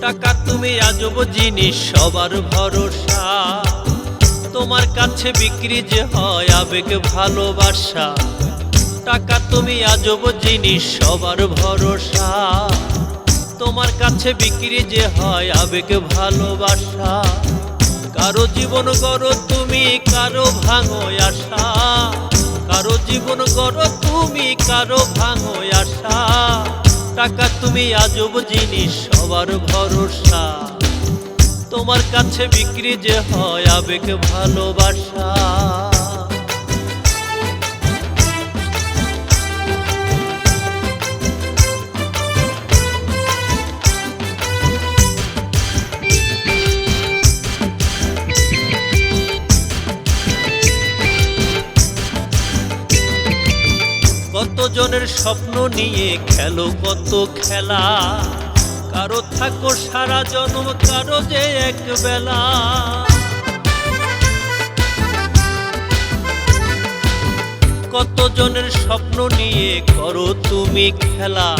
টাকা তুমি আজব জিনিস, সবার ভরসা। তোমার কাছে বিক্রি যে হয় আবেগ ভালোবাসা। টাকা তুমি আজব জিনিস, সবার ভরসা। তোমার কাছে বিক্রি যে হয় আবেগ ভালোবাসা। কারো জীবন গড়ো তুমি, কারো ভাঙো আশা। কারো জীবন গড়ো তুমি, কারো ভাঙো আশা। টাকা তুমি আজব জিনিস, সবার ভরসা। তোমার কাছে বিক্রি যে হয় আবেগ ভালোবাসা। কতজনের স্বপ্ন নিয়ে খেলো কত খেলা। কারো থাকো সারা জন্ম, কারো যে এক বেলা। কতজনের স্বপ্ন নিয়ে করো তুমি খেলা।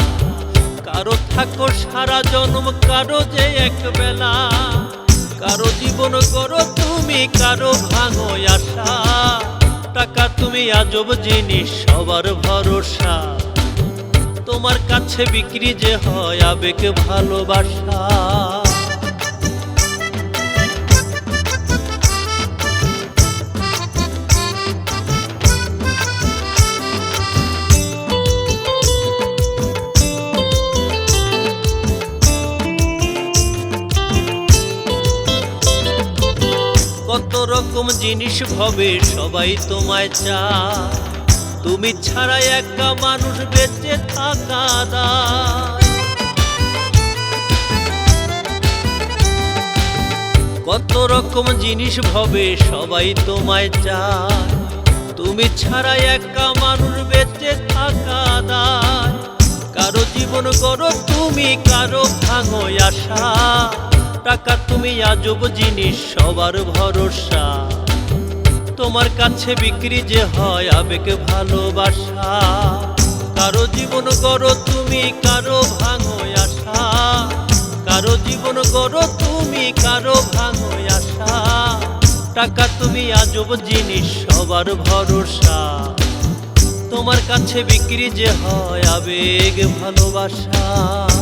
কারো থাকো সারা জন্ম, কারো যে এক বেলা। কারো জীবন করো তুমি, কারো ভাঙো আশা। টাকা তুমি আজব জিনিস, সবার ভরসা। তোমার কাছে বিক্রি যে হয় আবেগ ভালোবাসা। কত রকম জিনিস ভবে সবাই তোমায় চায়। তুমি ছাড়া একা মানুষ বেঁচে থাকা দায়। কত রকম জিনিস ভবে সবাই তোমায় চায়। তুমি ছাড়া একা মানুষ বেঁচে থাকা দায়। কারো জীবন গড়ো তুমি, কারো ভাঙো আশা। টাকা তুমি আজব জিনিস, সবার ভরসা। তোমার কাছে বিক্রি যে হয় আবেগ ভালোবাসা। কারো জীবন গড়ো তুমি, কারো ভাঙো আশা। কারো জীবন গড়ো তুমি, কারো ভাঙো আশা। টাকা তুমি আজব জিনিস, সবার ভরসা। তোমার কাছে বিক্রি যে হয় আবেগ ভালোবাসা।